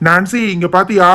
Nancy இங்க பாத்தியா,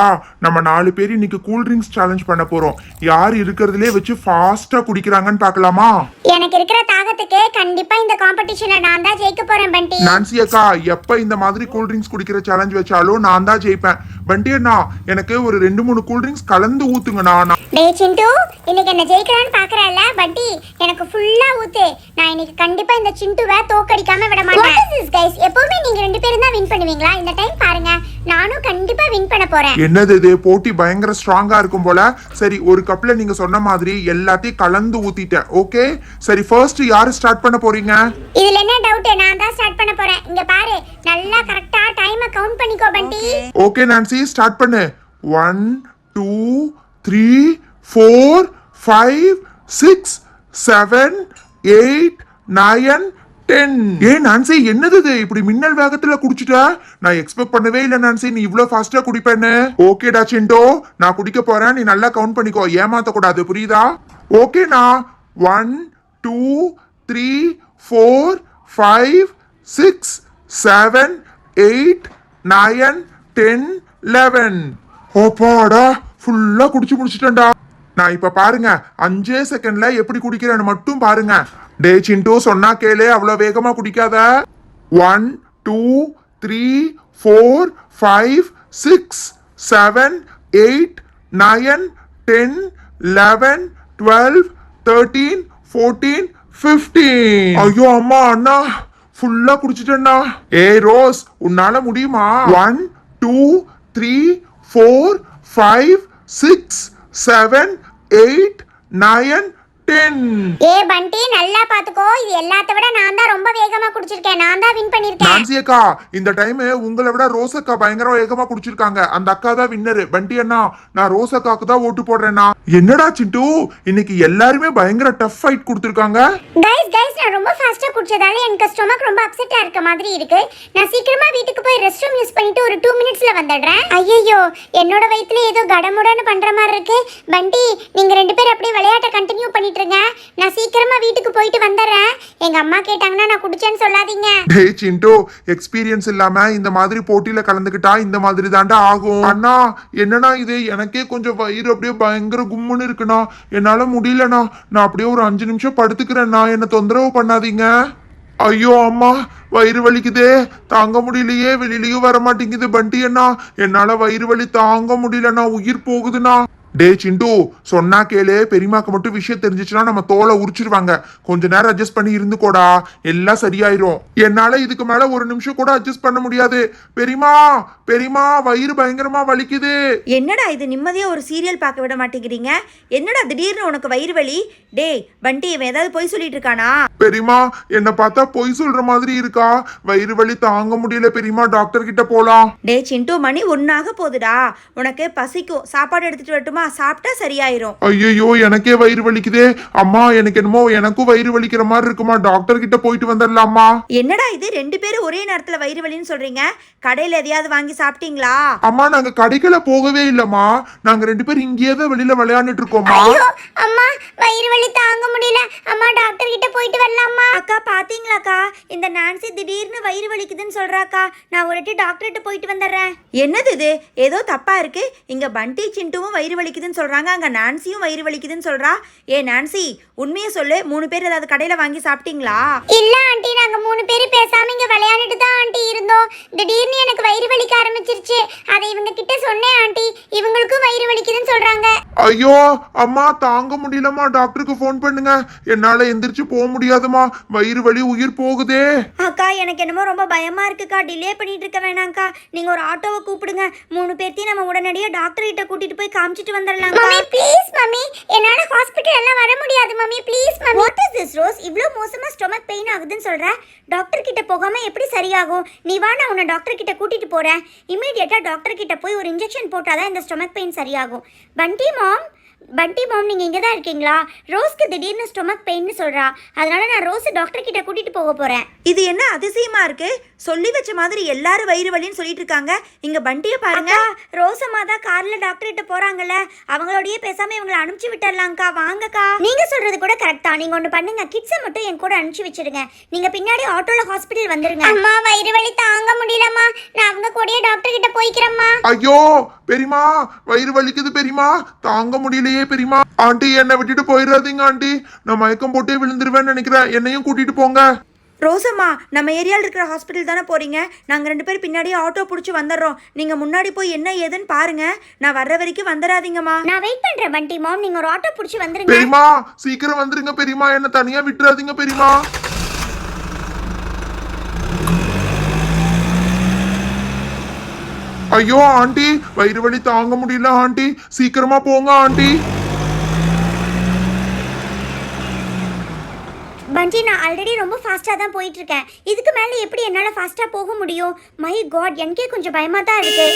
நம்ம 4 பேர் இன்னைக்கு கூல் ட்ரிங்க்ஸ் சேலஞ்ச் பண்ண போறோம். யார் இருக்கிறதுலே வச்சு ஃபாஸ்டா குடிக்கிறாங்கன்னு பார்க்கலாமா? எனக்கு இருக்கிற தாகத்துக்கு கண்டிப்பா இந்த காம்படிஷன்ல நான் தான் ஜெயிக்க போறேன் பண்டி. நான்சி அக்கா, எப்ப இந்த மாதிரி கூல் ட்ரிங்க்ஸ் குடிக்கிற சேலஞ்ச் வச்சாலும் நான் தான் ஜெயிப்பேன். பண்டி அண்ணா, எனக்கு ஒரு 2-3 கூல் ட்ரிங்க்ஸ் கலந்து ஊத்துங்கண்ணா. டேய் சிண்டு, இன்னைக்கு என்ன ஜெயிக்கறான்னு பாக்குறல்ல பண்டி, எனக்கு ஃபுல்லா ஊத்து. நான் இன்னைக்கு கண்டிப்பா இந்த சிண்டுவை தோக்கடிக்காம விட மாட்டேன். What is this guys? எப்பவுமே நீங்க 2 பேரும் தான் வின் பண்ணுவீங்களா? இந்த டைம் பாருங்க, நானும் கண்டிப்பா வின் பண்ண போறேன். என்னது இது, போட்டி பயங்கர ஸ்ட்ராங்கா இருக்கும் போல. சரி, ஒரு கப்ல நீங்க சொன்ன மாதிரி எல்லாத்தையும் கலந்து ஊத்திட்டேன். ஓகே, சரி ஃபர்ஸ்ட் யாரு ஸ்டார்ட் பண்ண போறீங்க? இதுல என்ன டவுட்? நான் தான் ஸ்டார்ட் பண்ண போறேன். இங்க பாரு, நல்லா கரெக்ட்டா டைமை கவுண்ட் பண்ணிக்கோ பண்டி. ஓகே நான்சி, ஸ்டார்ட் பண்ணு. 1 2 3 4 5 6 7 8 9 10. ஏ நான்சி, என்னது இது, இப்படி மின்னல் வேகத்துல குடிச்சிட்ட? நான் எக்ஸ்பெக்ட் பண்ணவே இல்லை நான்சி, நீ இவ்ளோ ஃபாஸ்டா குடிப்பேன்னு. ஓகேடா சிண்டோ, நான் குடிக்க போறேன், நீ நல்லா கவுண்ட் பண்ணிக்கோ, ஏமாத்த கூடாது, புரியுதா? ஓகேண்ணா. 1 2 3 4 5 6 7 8 9 10 11. ஓப்பாடா, ஃபுல்லா குடிச்சு முடிச்சிட்டேன்டா. நான் இப்ப பாருங்க 5 செகண்ட்ல எப்படி குடிக்கிறேன்னு மட்டும் பாருங்க. டே சிண்டு, சொன்னா கேளு, அவ்வளவு வேகமா குடிக்காத. 1 2 3 4 5 6 7 8 9 10 11 12 13 14 15. ஐயோ அம்மா, அண்ணா ஃபுல்லா குடிச்சிட்டேன்னா. ஏய் ரோஸ், உன்னால முடியுமா? 1 2 3 4 5 6 7 8 9 10. ஏ பண்டி, நல்லா பாத்துக்கோ. இது எல்லாத்த விட நான் தான் ரொம்ப வேகமா குடிச்சிருக்கேன். நான் தான் வின் பண்ணிருக்கேன். நான்சி அக்கா, இந்த டைம் உங்களை விட ரோஸ் அக்கா பயங்கர வேகமா குடிச்சிருக்காங்க. அந்த அக்கா தான் வின்னர். பண்டி அண்ணா, நான் ரோஸ் அக்காக்கு தான் ஓட்டு போடுறேன்னா. என்னடா சிண்டு, இன்னைக்கு எல்லாருமே பயங்கர டஃப் ஃபைட் கொடுத்திருக்காங்க. கைஸ் நான் ரொம்ப ஃபாஸ்டா குடிச்சதால எனக்கு ஸ்டொமக் ரொம்ப அப்செட்டா இருக்க மாதிரி இருக்கு. நான் சீக்கிரமா வீட்டுக்கு போய் ரெஸ்ட் ரூம் யூஸ் பண்ணிட்டு ஒரு 2 மினிட்ஸ்ல வந்துடுறேன். ஐயோ, என்னோட வயித்துல ஏதோ கடமுடன்னு பண்ற மாதிரி இருக்கு. பண்டி, நீங்க 2 பேரும் அப்படியே விளையாட்ட கண்டினியூ பண்ணிட்டு இருங்க. நான் சீக்கிரமா வீட்டுக்கு போயிட்டு வந்துடுறேன். எங்க அம்மா கேட்டாங்கன்னா நான் குடிச்சேன்னு சொல்லாதீங்க. டேய் சிண்டு, எக்ஸ்பீரியன்ஸ் இல்லாம இந்த மாதிரி போட்டியில கலந்துக்கிட்டா இந்த மாதிரி தாண்டா ஆகும். அண்ணா, என்னன்னா இது, எனக்கே கொஞ்சம் வயிறு அப்படியே பயங்கர கும்முன்னு இருக்குண்ணா. என்னால முடியலண்ணா, நான் அப்படியே ஒரு 5 நிமிஷம் படுத்துக்கிறேன்னா, என்ன தொந்தரவு பண்ணாதீங்க. ஐயோ அம்மா, வயிறு வலிக்குதே, தாங்க முடியலையே, வெளியிலயும் வர மாட்டேங்குது. பண்டி அண்ணா, என்னால வயிறு வலி தாங்க முடியலண்ணா, உயிர் போகுதுண்ணா. டே சிண்டு, சொன்னா கேளு, பெரியமாக்கு மட்டும் விஷயம் தெரிஞ்சிச்சுன்னா நம்ம தோலை உரிச்சிருவாங்க. கொஞ்ச நேரம் அட்ஜஸ்ட் பண்ணி இருந்துக்கோடா, எல்லாம் சரியாயிரும். என்னால இதுக்கு மேல ஒரு நிமிஷம் கூட அட்ஜஸ்ட் பண்ண முடியாது. பெரியமா பெரியமா, வயிறு பயங்கரமா வலிக்குது. என்னடா இது, நிம்மதியா ஒரு சீரியல் பார்க்க விட மாட்டேங்கிறீங்க? என்னடா திடீர்னு உனக்கு வயிறு வலி? டேய் பண்டி, இவன் ஏதாவது பொய் சொல்லிட்டு இருக்கானா? பெரியமா, என்ன பார்த்தா பொய் சொல்ற மாதிரி இருக்கா? வயிறு வலி தாங்க முடியல பெரியமா, டாக்டர் கிட்ட போலாம். டே சிண்டு, மணி 1 ஆக போகுதுடா. உனக்கு பசிக்கும், சாப்பாடு எடுத்துட்டு வரட்டுமா? சாப்பிட்டா சரியாயிரும். ஐயோ, எனக்கே வயிறு வலிக்குதே. அம்மா, எனக்கு என்னமோ எனக்கும் வயிறு வலிக்கிற மாதிரி இருக்குமா, டாக்டர் கிட்ட போயிட்டு வந்துடலாமா? என்னடா இது, 2 பேரும் ஒரே நேரத்துல வயிறு வலின்னு சொல்றீங்க? கடையில எதையாவது வாங்கி சாப்பிட்டீங்களா? அம்மா, நாங்க கடைக்குள்ள போகவே இல்லம்மா, நாங்க 2 பேரும் இங்கேயே தான் வெளியில விளையாண்டுட்டு இருக்கோம்மா. ஐயோ அம்மா, வயிறு வலி தாங்க முடியல. அம்மா, டாக்டர் கிட்ட போயிட்டு வரலாமா? அக்கா பாத்தீங்களாக்கா, இந்த நான்சி திடீர்னு வயிறு வலிக்குதுன்னு சொல்றாக்கா. நான் ஒரு வாட்டி டாக்டர்கிட்ட போயிட்டு வந்துடுறேன். என்னது இது, ஏதோ தப்பா இருக்கு. இங்க பண்டி சிண்டுவும் வயிறு வலிக்குதுன்னு சொல்றாங்க, அங்க நான்சியும் வயிறு வலிக்குதுன்னு சொல்றா. ஏ நான்சி, உண்மையை சொல்லு, 3 பேர் ஏதாவது கடையில வாங்கி சாப்பிட்டீங்களா? இல்ல ஆண்டி, நாங்க 3 பேரும் பேசாம இங்க விளையாண்டுட்டு தான் ஆண்டி இருந்தோம். திடீர்னு எனக்கு வயிறு வலிக்க ஆரம்பிச்சிருச்சு. அதை இவங்க கிட்ட சொன்னேன் ஆண்டி, இவங்களுக்கும் வயிறு வலிக்குதுன்னு சொல்றாங்க. ஐயோ அம்மா, தாங்க முடியலம்மா, டாக்டருக்கு ஃபோன் பண்ணுங்க. என்னால எந்திரிச்சு போக முடியாதுமா, வயிறு வலி, உயிர் போகுதே. அக்கா, எனக்கு என்னமோ ரொம்ப பயமா இருக்குக்கா. டிலே பண்ணிட்டு இருக்க வேணாம்க்கா, நீங்க ஒரு ஆட்டோவை கூப்பிடுங்க. 3 பேர்த்தையும் நம்ம உடனடியாக டாக்டர் கிட்ட கூட்டிட்டு போய் காமிச்சிட்டு வந்துடலாம். மம்மி ப்ளீஸ் மம்மி, என்னால ஹாஸ்பிடல் எல்லாம் வர முடியாது mummy, please mummy. What is this rose, இவ்ளோ மோசமா ஸ்டொமக் பெயின் ஆகுதுன்னு சொல்ற? டாக்டர் கிட்ட போகாம எப்படி சரியாகும்? நீ வா, நான் உன்னை டாக்டர் கிட்ட கூட்டிட்டு போறேன். இமீடியட்டா டாக்டர் கிட்ட போய் ஒரு இன்ஜெக்ஷன் போட்டாதான் இந்த ஸ்டொமக் பெயின் சரியாகும். பண்டி மாம், பண்டி மாம் நீங்கள் இங்கே தான் இருக்கீங்களா? ரோஸ்க்கு திடீர்னு ஸ்டொமக் பெயின்னு சொல்கிறா. அதனால நான் ரோஸ் டாக்டர் கிட்ட கூட்டிகிட்டு போக போகிறேன். இது என்ன அதிசயமா இருக்கு? சொல்லி வச்ச மாதிரி எல்லாரும் வயிறு வலின்னு சொல்லிட்டு இருக்காங்க. இங்க பண்டியை பாருங்க. ரோஸ் அம்மா தான் காரில் டாக்டர் கிட்ட போகிறாங்கல்ல, அவங்களோடயே பேசாமல் இவங்களை அனுப்பிச்சி விட்டுடலாங்க்கா. வாங்கக்கா. நீங்கள் சொல்கிறது கூட கரெக்ட் தான். நீங்கள் ஒன்று பண்ணுங்க, கிட்ஸை மட்டும் என் கூட அனுப்பிச்சி வச்சிடுங்க. நீங்கள் பின்னாடி ஆட்டோவில் ஹாஸ்பிட்டல் வந்துருங்க. அம்மா வயிறு வலி தாங்க முடியலம்மா, நான் அவங்க கூடயே டாக்டர் கிட்ட போய்க்கிறேம்மா. ஐயோ பெரியமா, வயிறு வலிக்குது பெரியமா, தாங்க முடியலையே பெரியமா. ஆண்டி என்னை விட்டுட்டு போயிடாதீங்க ஆண்டி, நான் மயக்கம் போட்டே விழுந்துருவேன்னு நினைக்கிறேன். என்னையும் கூட்டிட்டு போங்க. ரோசம்மா, நம்ம ஏரியாவில் இருக்கிற ஹாஸ்பிட்டல் தானே போறீங்க? நாங்கள் 2 பேர் பின்னாடியே ஆட்டோ பிடிச்சி வந்துடுறோம். நீங்க முன்னாடி போய் என்ன ஏதுன்னு பாருங்க. நான் வர்ற வரைக்கும் வந்துடாதீங்கம்மா. நான் வெயிட் பண்றேன் பண்டி மாம், நீங்க ஒரு ஆட்டோ பிடிச்சி வந்துருங்க. பெரியமா சீக்கிரம் வந்துருங்க பெரியமா, என்ன தனியா விட்டுறாதீங்க பெரியமா. ஐயோ ஆண்டி, வயிறு வலி தாங்க முடியல ஆண்டி, சீக்கிரமா போங்க ஆண்டி. பண்டி, நான் ஆல்ரெடி ரொம்ப ஃபாஸ்ட்டாக தான் போயிட்டு இருக்கேன். இதுக்கு மேலே எப்படி என்னால் ஃபாஸ்ட்டாக போக முடியும்? மை காட், எனக்கே கொஞ்சம் பயமாக தான் இருக்கு.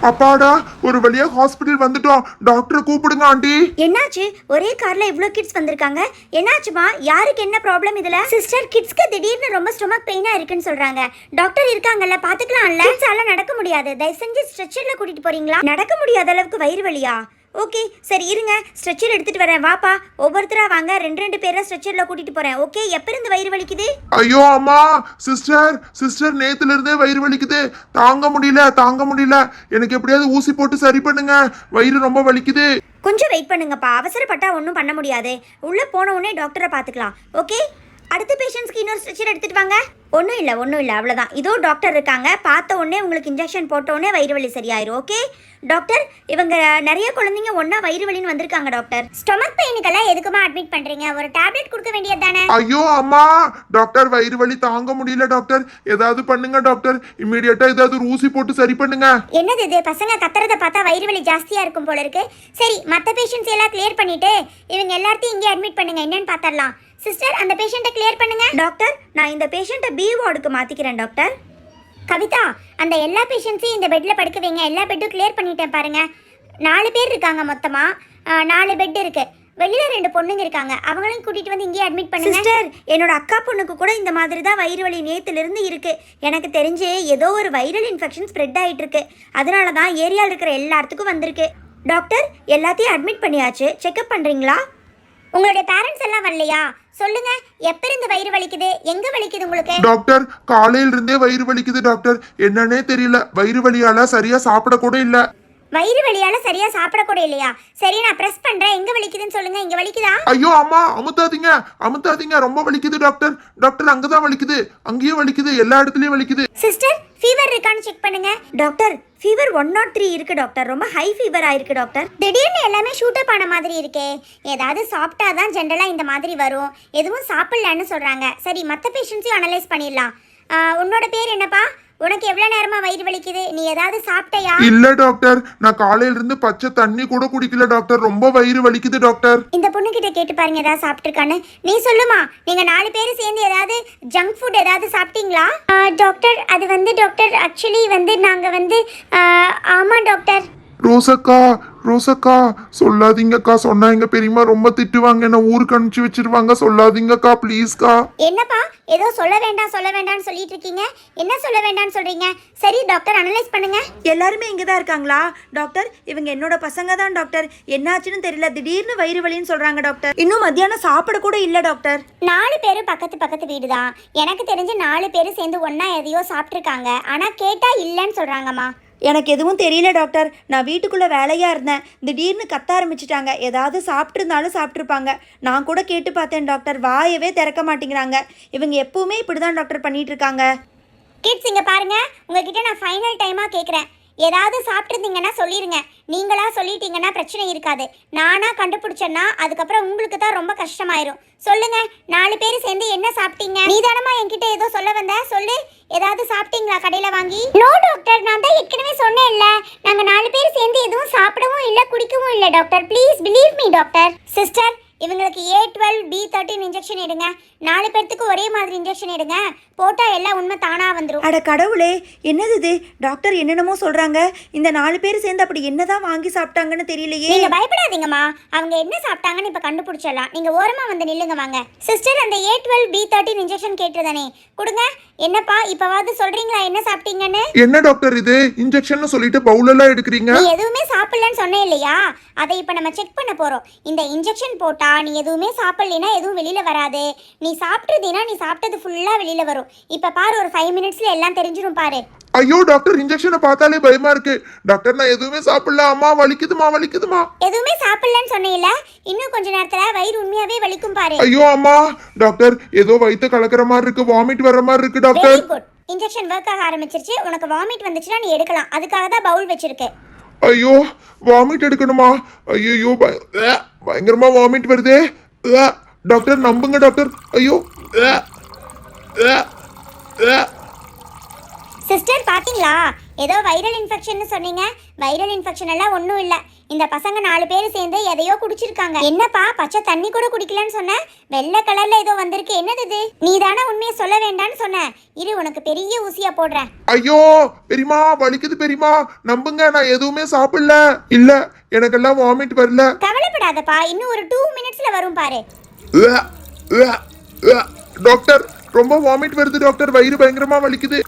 அப்பாடா, ஒரு வழியா ஹாஸ்பிட்டல் வந்துட்டோம். டாக்டரை கூப்பிடுங்க ஆண்டி. என்னாச்சு? ஒரே கார்ல இவ்ளோ கிட்ஸ் வந்திருக்காங்க. என்னாச்சுமா? யாருக்கு என்ன ப்ராப்ளம் இதுல? சிஸ்டர், கிட்ஸ்க்கு திடீர்னு ரொம்ப ஸ்டொமக் பெயினா இருக்குன்னு சொல்றாங்க. டாக்டர் இருக்காங்கல்ல, பாத்துக்கலாம்ல. கிட்ஸால நடக்க முடியாது, தயவு செஞ்சு ஸ்ட்ரெச்சர்ல கூட்டிட்டு போறீங்களா? நடக்க முடியாத அளவுக்கு வயிறு வலியா? ஓகே சரி இருங்க, ஸ்ட்ரெச்சர் எடுத்துட்டு வரேன். வாப்பா, ஒவ்வொருத்தரா வாங்க. 2 பேரை ஸ்ட்ரெச்சர்ல கூட்டிட்டு போறேன். ஓகே, எப்ப இருந்து வயிறு வலிக்குது? ஐயோ அம்மா, சிஸ்டர் நேத்துல இருந்தே வயிறு வலிக்குது, தாங்க முடியல. எனக்கு எப்படியாவது ஊசி போட்டு சரி பண்ணுங்க, வயிறு ரொம்ப வலிக்குது. கொஞ்சம் வெயிட் பண்ணுங்கப்பா, அவசரப்பட்டா ஒன்றும் பண்ண முடியாது. உள்ள போன உடனே டாக்டரை பார்த்துக்கலாம். ஓகே, அடுத்த பேஷண்ட்ஸ்க்கு இன்னொரு ஸ்ட்ரெச்சர் எடுத்துட்டு வாங்க. ஒன்றும் இல்லை அவ்வளோதான். இதோ டாக்டர் இருக்காங்க, பார்த்த உடனே உங்களுக்கு இன்ஜெக்ஷன் போட்ட உடனே வயிறு வலி சரியாயிரும். ஓகே டாக்டர், இவங்க நிறைய குழந்தைங்க ஒன்றா வயிறு வலின்னு வந்திருக்காங்க டாக்டர். ஸ்டொமக் பெயினுக்கெல்லாம் எதுக்குமா அட்மிட் பண்ணுறீங்க? ஒரு டேப்லெட் கொடுக்க வேண்டியது தானே? ஐயோ அம்மா, டாக்டர் வயிறு வலி தாங்க முடியல டாக்டர், ஏதாவது பண்ணுங்க டாக்டர், இமீடியட்டா ஏதாவது ஒரு ஊசி போட்டு சரி பண்ணுங்க. என்னது இது? பசங்க கத்துறத பார்த்தா வயிறு வலி ஜாஸ்தியாக இருக்கும் போல இருக்கு. சரி, மற்ற பேஷண்ட்ஸ் எல்லாம் கிளியர் பண்ணிட்டு இவங்க எல்லாத்தையும் இங்கே அட்மிட் பண்ணுங்க, என்னன்னு பார்த்துடலாம். சிஸ்டர், அந்த பேஷண்ட்டை கிளியர் பண்ணுங்க. டாக்டர், நான் இந்த பேஷண்ட்டை பி வார்டுக்கு மாற்றிக்கிறேன் டாக்டர். கவிதா, அந்த எல்லா பேஷண்ட்ஸையும் இந்த பெட்டில் படுக்க வைங்க. எல்லா பெட்டும் கிளியர் பண்ணிட்டேன் பாருங்க. 4 பேர் இருக்காங்க மொத்தமாக. 4 பெட் இருக்கு. வெளியில 2 பொண்ணுங்க இருக்காங்க, அவங்களையும் கூட்டிட்டு வந்து இங்கே அட்மிட் பண்ணுங்க. சிஸ்டர், என்னோட அக்கா பொண்ணுக்கு கூட இந்த மாதிரி தான் வயிறு வலி நேத்திலிருந்து இருக்கு. எனக்கு தெரிஞ்சு ஏதோ ஒரு வைரல் இன்ஃபெக்ஷன் ஸ்ப்ரெட் ஆகிட்டு இருக்கு. அதனால தான் ஏரியாவில் இருக்கிற எல்லாத்துக்கும் வந்திருக்கு. டாக்டர், எல்லாத்தையும் அட்மிட் பண்ணியாச்சு. செக்அப் பண்ணுறீங்களா? உங்களுடைய பேரண்ட்ஸ் எல்லாம் வரலையா? சொல்லுங்க, எப்ப இருந்து வயிறு வலிக்குது? எங்க வலிக்குது உங்களுக்கு? டாக்டர், காலையில இருந்தே வயிறு வலிக்குது டாக்டர், என்னன்னே தெரியல. வயிறு வலியால சரியா சாப்பிட கூட இல்ல. வயிறு வலியால சரியா சாப்பிட கூட இல்லையா? சரி, நான் பிரஸ் பண்றேன். எங்க வலிக்குதுன்னு சொல்லுங்க. இங்க வலிக்குதா? ஐயோ அம்மா, அமுத்தாதீங்க, ரொம்ப வலிக்குது டாக்டர், அங்கதான் வலிக்குது, அங்கேயும் வலிக்குது, எல்லா இடத்துலயும் வலிக்குது. சிஸ்டர், ஃபீவர் இருக்கான்னு செக் பண்ணுங்க. டாக்டர், ஃபீவர் 103 இருக்கு டாக்டர், ரொம்ப ஹை ஃபீவர் ஆயிருக்கு டாக்டர். திடீர்னு எல்லாமே ஷூட் அப் ஆன மாதிரி இருக்கே. ஏதாவது சாப்பிட்டா தான் ஜென்ரலா இந்த மாதிரி வரும். எதுவும் சாப்பிடலன்னு சொல்றாங்க. சரி, மற்ற பேஷண்ட்ஸையும் அனலைஸ் பண்ணிடலாம். உன்னோட பேர் என்னப்பா? உனக்கு எவ்வளவு நேரமா வயிறு வலிக்குது? நீ ஏதாவது சாப்பிட்டையா? இல்ல டாக்டர், நான் காலையில இருந்து பச்சை தண்ணி கூட குடிக்கல டாக்டர், ரொம்ப வயிறு வலிக்குது டாக்டர். இந்த பொண்ணு கிட்ட கேட்டு பாருங்க ஏதாவது சாப்பிட்டுருக்கான்னு. நீ சொல்லுமா, நீங்க 4 பேர் சேர்ந்து ஏதாவது ஜங்க் ஃபுட் ஏதாவது சாப்பிட்டீங்களா? டாக்டர், அது வந்து டாக்டர் ஆக்சுவலி வந்து நாங்க வந்து ஆமா டாக்டர். ரோசக்கா சொல்லாதீங்கக்கா, சொன்னா எங்க பெரியம்மா ரொம்ப திட்டுவாங்க, என்ன ஊருக்கு அனுப்பிச்சு வச்சிருவாங்க, சொல்லாதீங்கக்கா ப்ளீஸ்க்கா. என்னப்பா ஏதோ சொல்ல வேண்டாம்னு சொல்லிட்டு இருக்கீங்க? என்ன சொல்ல வேண்டாம்னு சொல்றீங்க? சரி டாக்டர், அனலைஸ் பண்ணுங்க. எல்லாருமே இங்கே தான் இருக்காங்களா டாக்டர்? இவங்க என்னோட பசங்க தான் டாக்டர். என்னாச்சுன்னு தெரியல, திடீர்னு வயிறு வலின்னு சொல்றாங்க டாக்டர். இன்னும் மத்தியானம் சாப்பிட கூட இல்லை டாக்டர். 4 பேரும் பக்கத்து வீடு தான். எனக்கு தெரிஞ்சு 4 பேரும் சேர்ந்து ஒண்ணா எதையோ சாப்பிட்ருக்காங்க. ஆனா கேட்டா இல்லைன்னு சொல்றாங்கம்மா. எனக்கு எதுவும் தெரியல டாக்டர். நான் வீட்டுக்குள்ளே வேலையாக இருந்தேன், திடீர்னு கத்த ஆரம்பிச்சிட்டாங்க. ஏதாவது சாப்பிட்ருந்தாலும் சாப்பிட்ருப்பாங்க. நான் கூட கேட்டு பார்த்தேன் டாக்டர், வாயவே திறக்க மாட்டேங்கிறாங்க. இவங்க எப்பவுமே இப்படி தான் டாக்டர் பண்ணிட்டு இருக்காங்க. கிட்ஸ், இங்கே பாருங்க, உங்ககிட்ட நான் ஃபைனல் டைமாக கேட்குறேன். ஏதாவது சாப்பிட்ருந்தீங்கன்னா சொல்லிடுங்க. நீங்களா சொல்லிட்டீங்கன்னா பிரச்சனை இருக்காது. நானா கண்டுபிடிச்சேன்னா அதுக்கப்புறம் உங்களுக்கு தான் ரொம்ப கஷ்டமாயிரும். சொல்லுங்க, 4 பேர் சேர்ந்து என்ன சாப்பிட்டீங்க? நீதானமா என்கிட்ட ஏதோ சொல்ல வந்த, சொல்லு. ஏதாவது சாப்பிட்டீங்களா கடையில வாங்கி? நோ டாக்டர், நான் தான் ஏற்கனவே சொன்னேன்ல, நாங்க 4 பேர் சேர்ந்து எதுவும் சாப்பிடவும் இல்லை குடிக்கவும் இல்லை doctor. Please believe me doctor. Sister, இவங்களுக்கு A12B13 இன்ஜெக்ஷன் எடுங்க. 4 பேர்த்துக்கு ஒரே மாதிரி இன்ஜெக்ஷன் எடுங்க. போட்டா எல்லாம் உண்மை தானா வந்துடும். அட கடவுளே, என்னது இது? டாக்டர் என்னென்னமோ சொல்றாங்க. இந்த 4 பேர் சேர்ந்து அப்படி என்னதான் வாங்கி சாப்பிட்டாங்கன்னு தெரியலையே. நீங்க பயப்படாதீங்கம்மா, அவங்க என்ன சாப்பிட்டாங்கன்னு இப்ப கண்டுபிடிச்சிடலாம். நீங்க ஓரமா வந்து நில்லுங்க வாங்க. சிஸ்டர், அந்த A12B13 இன்ஜெக்ஷன் கேட்டதானே, கொடுங்க. என்னப்பா இப்பவாவது சொல்றீங்களா என்ன சாப்பிட்டீங்கன்னு? என்ன டாக்டர் இது இன்ஜெக்ஷன் சொல்லிட்டு பவுலெல்லாம் எடுக்கிறீங்க? நீ எதுவுமே சாப்பிடலன்னு சொன்னே இல்லையா? அதை இப்ப நம்ம செக் பண்ண போறோம். இந்த இன்ஜெக்ஷன் போட்டா நீ எதுவுமே சாப்பிடலைன்னா எதுவும் வெளியில வராது. நீ சாப்பிட்டதுனா நீ சாப்பிட்டது ஃபுல்லா வெளியில வரும். இப்ப பாரு, ஒரு 5 மினிட்ஸ்ல எல்லாம் தெரிஞ்சிடும் பாரு. ஐயோ டாக்டர், இன்ஜெக்ஷனை பார்த்தாலே பயமா இருக்கு. டாக்டர் நான் எதுவுமே சாப்பிடல. அம்மா வலிக்குதுமா வலிக்குதுமா. எதுவுமே சாப்பிடலன்னு சொன்னேன்ல, இன்னும் கொஞ்ச நேரத்துல வயிறு உண்மையாவே வலிக்கும் பாரு. ஐயோ அம்மா, டாக்டர் ஏதோ வயித்து கலக்கிற மாதிரி இருக்கு, வாமிட் வர்ற மாதிரி இருக்கு doctor. Very good, injection work ஆக ஆரம்பிச்சிருச்சு. உனக்கு வாமிட் வந்துச்சுன்னா நீ எடுக்கலாம். அதுக்காக தான் பவுல் வச்சிருக்கேன். ஐயோ வாமிட் எடுக்கணுமா? ஐயோ பயங்கரமா வாமிட் வருதே. டாக்டர் நம்புங்க டாக்டர். ஐயோ சிஸ்டர் பாத்தீங்களா, ஏதோ வைரல் இன்ஃபெக்ஷன் சொன்னீங்க. வைரல் இன்ஃபெக்ஷன் எல்லாம் ஒன்றும் இல்லை. இந்த பசங்க 4 பேர் சேர்ந்து எதையோ குடிச்சிருக்காங்க. என்னப்பா பச்சை தண்ணி கூட குடிக்கலன்னு சொன்ன? வெள்ளை கலர்ல ஏதோ வந்திருக்கு, என்னது இது? நீ தானே உண்மையை சொல்ல வேண்டாம்னு சொன்ன. இரு, உனக்கு பெரிய ஊசியா போடுறேன். ஐயோ பெரியமா வலிக்குது பெரியமா, நம்புங்க நான் எதுவுமே சாப்பிடல. இல்ல எனக்கெல்லாம் வாமிட் வரல. கவலைப்படாதப்பா, இன்னும் ஒரு 2 மினிட்ஸ்ல வரும் பாரு. டாக்டர் ரொம்ப வாமிட் வருது டாக்டர், வயிறு பயங்கரமா வலிக்குது.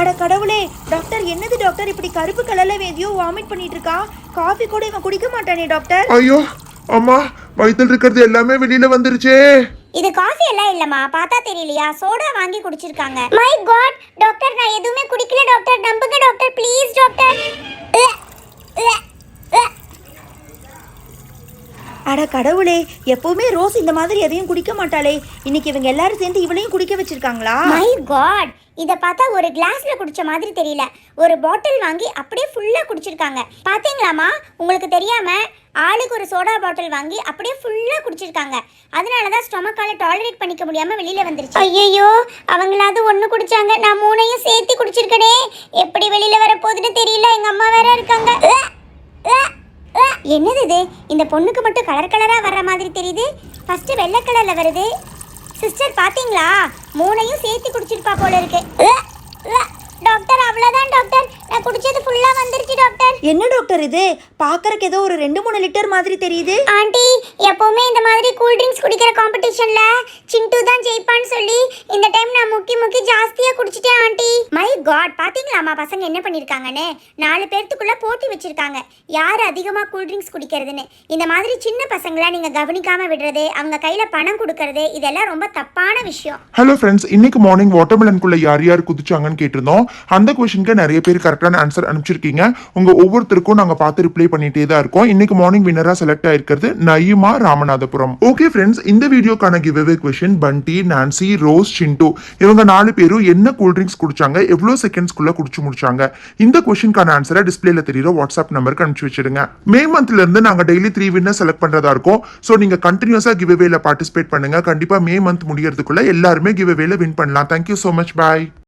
அட கடவுளே, டாக்டர் என்னது டாக்டர் இப்படி கருப்பு கலர்ல எதையோ வாமிட் பண்ணிட்டு இருக்கா? காஃபி கூட இவன் குடிக்க மாட்டானே டாக்டர். ஐயோ அம்மா, வயித்துல இருக்கிறது எல்லாமே வெளியில வந்துருச்சே. இது காஃபி எல்லாம் இல்லம்மா, பார்த்தா தெரியலையா? சோடா வாங்கி குடிச்சிருக்காங்க. மை காட் டாக்டர், நான் எதுவுமே குடிக்கல டாக்டர், நம்புங்க டாக்டர் ப்ளீஸ் டாக்டர். அட கடவுளே, எப்பவுமே ரோஸ் இந்த மாதிரி எதையும் குடிக்க மாட்டாளே. இன்னைக்கு இவங்க எல்லாரும் சேர்ந்து இவளையும் குடிக்க வச்சிருக்காங்களா? மை காட், இதை பார்த்தா ஒரு கிளாஸ்ல குடிச்ச மாதிரி தெரியல. ஒரு பாட்டில் வாங்கி அப்படியே ஃபுல்லா குடிச்சிருக்காங்க. பாத்தீங்களாமா? உங்களுக்கு தெரியாம ஆளுக்கு ஒரு சோடா பாட்டில் வாங்கி அப்படியே ஃபுல்லா குடிச்சிருக்காங்க. அதனாலதான் ஸ்டொமக்கால டாலரேட் பண்ணிக்க முடியாம வெளியில வந்துருச்சு. ஐயோ, அவங்களாவது ஒண்ணு குடிச்சாங்க, நான் 3ஐயும் சேர்த்து குடிச்சிருக்கனே. எப்படி வெளியில வர போகுதுன்னு தெரியல. எங்க அம்மா வேற இருக்காங்க. என்னது இது? இந்த பொண்ணுக்கு மட்டும் கலர் கலரா வர்ற மாதிரி தெரியுது. ஃபர்ஸ்ட் வெள்ளை கலர்ல வருது. சிஸ்டர் பாத்தீங்களா? 3ஐயும் சேர்த்து குடிச்சிருப்பா போல இருக்கு. டாக்டர் அவ்வளவுதான் டாக்டர், நான் குடிச்சது ஃபுல்லா வந்துருச்சு டாக்டர். என்ன டாக்டர் இது? பாக்கறதுக்கு ஏதோ ஒரு 2-3 லிட்டர் மாதிரி தெரியுது. ஆண்டி, எப்பவுமே இந்த மாதிரி கூல் ட்ரிங்க்ஸ் குடிக்கிற காம்படிஷன்ல சிண்டு தான் ஜெயிப்பான்னு சொல்லி இந்த டைம் நான் முக்கி ஜாஸ்தியா குடிச்சிட்டேன் ஆண்டி. மை காட், பாத்தீங்களாமா பசங்க என்ன பண்ணிருக்காங்கன்னு? 4 பேர்த்துக்குள்ள போட்டி வச்சிருக்காங்க, யார் அதிகமா கூல் ட்ரிங்க்ஸ் குடிக்கிறதுன்னு. இந்த மாதிரி சின்ன பசங்களை நீங்க கவனிக்காம விடுறது, அவங்க கையில பணம் கொடுக்கறது, இதெல்லாம் ரொம்ப தப்பான விஷயம். ஹலோ ஃப்ரெண்ட்ஸ், இன்னைக்கு மார்னிங் வாட்டர்மெலனுக்குள்ள யார் யார் குதிச்சாங்கன்னு கேட்டிருந்தோம். அந்த क्वेश्चनக்கு நிறைய பேர் கரெக்டான ஆன்சர் அனுப்பிச்சிருக்கீங்க. உங்க ஒவ்வொருத்தருக்கும் நாங்க பார்த்து ரிப்ளை பண்ணிட்டே தான் இருக்கோம். இன்னைக்கு மார்னிங் வின்னரா செலக்ட் ஆயிருக்கிறது நயிமா ராமநாதபுரம். ஓகே ஃப்ரெண்ட்ஸ், இந்த வீடியோக்கான give away question Pandi, Nancy, Rose, Sindu இவங்க 4 பேரும் என்ன கூல் ட்ரிங்க்ஸ் குடிச்சாங்க, எவ்வளவு செகண்ட்ஸ்க்குள்ள குடிச்சு முடிச்சாங்க? இந்த क्वेश्चनக்கான ஆன்சரை டிஸ்பிளேல தெரியுற வாட்ஸ்அப் நம்பருக்கு அனுப்பிச்சு வச்சிருங்க. மே மந்த்ல இருந்து நாங்க டெய்லி 3 வின்னர் செலக்ட் பண்றதா இருக்கோம். சோ நீங்க கண்டினியூஸா கிவ் அவேல பார்ட்டிசிபேட் பண்ணுங்க. கண்டிப்பா மே மந்த் முடியறதுக்குள்ள எல்லாருமே கிவ் அவேல வின் பண்ணலாம். Thank you so much. Bye.